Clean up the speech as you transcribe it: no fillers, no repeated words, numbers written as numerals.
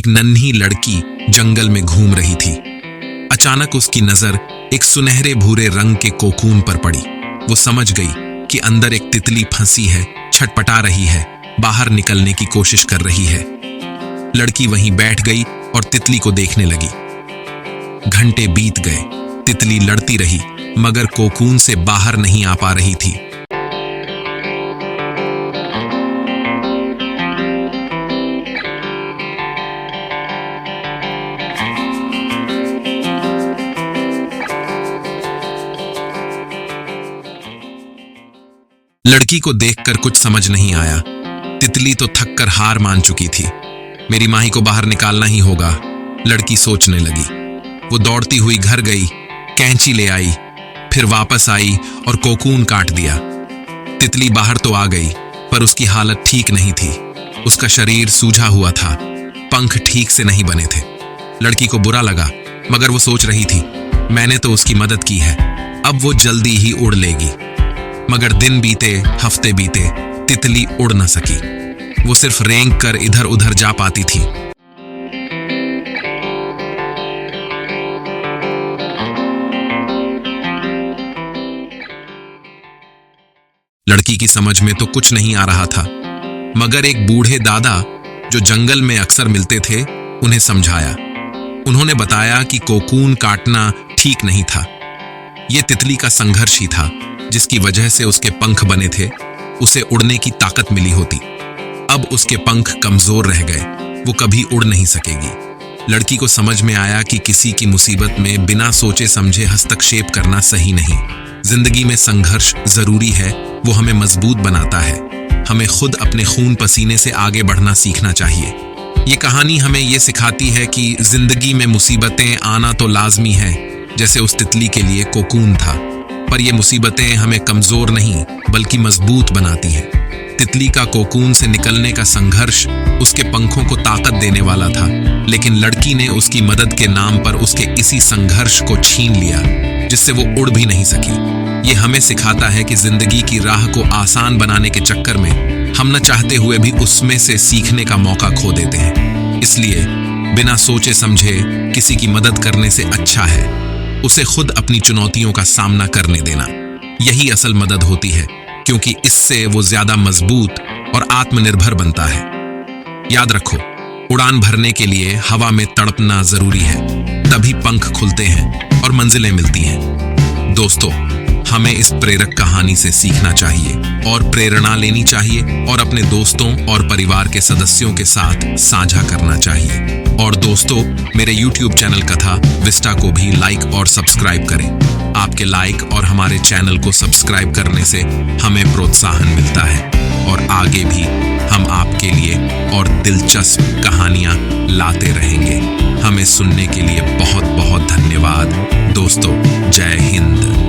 एक नन्ही लड़की जंगल में घूम रही थी। अचानक उसकी नजर एक सुनहरे भूरे रंग के कोकून पर पड़ी। वो समझ गई कि अंदर एक तितली फंसी है, छटपटा रही है, बाहर निकलने की कोशिश कर रही है। लड़की वहीं बैठ गई और तितली को देखने लगी। घंटे बीत गए, तितली लड़ती रही मगर कोकून से बाहर नहीं आ पा रही थी। लड़की को देखकर कुछ समझ नहीं आया। तितली तो थककर हार मान चुकी थी। मेरी माही को बाहर निकालना ही होगा, लड़की सोचने लगी। वो दौड़ती हुई घर गई, कैंची ले आई, फिर वापस आई और कोकून काट दिया। तितली बाहर तो आ गई पर उसकी हालत ठीक नहीं थी। उसका शरीर सूझा हुआ था, पंख ठीक से नहीं बने थे। लड़की को बुरा लगा मगर वो सोच रही थी, मैंने तो उसकी मदद की है, अब वो जल्दी ही उड़ लेगी। मगर दिन बीते, हफ्ते बीते, तितली उड़ न सकी। वो सिर्फ रेंग कर इधर उधर जा पाती थी। लड़की की समझ में तो कुछ नहीं आ रहा था, मगर एक बूढ़े दादा जो जंगल में अक्सर मिलते थे उन्हें समझाया। उन्होंने बताया कि कोकून काटना ठीक नहीं था। यह तितली का संघर्ष ही था जिसकी वजह से उसके पंख बने थे, उसे उड़ने की ताकत मिली होती। अब उसके पंख कमजोर रह गए, वो कभी उड़ नहीं सकेगी। लड़की को समझ में आया कि किसी की मुसीबत में बिना सोचे समझे हस्तक्षेप करना सही नहीं। जिंदगी में संघर्ष जरूरी है, वो हमें मजबूत बनाता है। हमें खुद अपने खून पसीने से आगे बढ़ना सीखना चाहिए। ये कहानी हमें ये सिखाती है कि जिंदगी में मुसीबतें आना तो लाजमी है, जैसे उस तितली के लिए कोकून था, पर ये मुसीबतें हमें कमजोर नहीं बल्कि मजबूत बनाती हैं। तितली का कोकून से निकलने का संघर्ष उसके पंखों को ताकत देने वाला था, लेकिन लड़की ने उसकी मदद के नाम पर उसके इसी संघर्ष को छीन लिया, जिससे वो उड़ भी नहीं सकी। ये हमें सिखाता है कि जिंदगी की राह को आसान बनाने के चक्कर में हम न चाहते हुए भी उसमें से सीखने का मौका खो देते हैं। इसलिए बिना सोचे समझे किसी की मदद करने से अच्छा है उसे खुद अपनी चुनौतियों का सामना करने देना। यही असल मदद होती है, क्योंकि इससे वो ज्यादा मजबूत और आत्मनिर्भर बनता है। याद रखो, उड़ान भरने के लिए हवा में तड़पना जरूरी है, तभी पंख खुलते हैं और मंजिलें मिलती हैं। दोस्तों, हमें इस प्रेरक कहानी से सीखना चाहिए और प्रेरणा लेनी चाहिए और अपने दोस्तों और परिवार के सदस्यों के साथ साझा करना चाहिए। और दोस्तों, मेरे YouTube चैनल कथा विस्टा को भी लाइक और सब्सक्राइब करें। आपके लाइक और हमारे चैनल को सब्सक्राइब करने से हमें प्रोत्साहन मिलता है और आगे भी हम आपके लिए और दिलचस्प कहानियां लाते रहेंगे। हमें सुनने के लिए बहुत बहुत धन्यवाद दोस्तों। जय हिंद।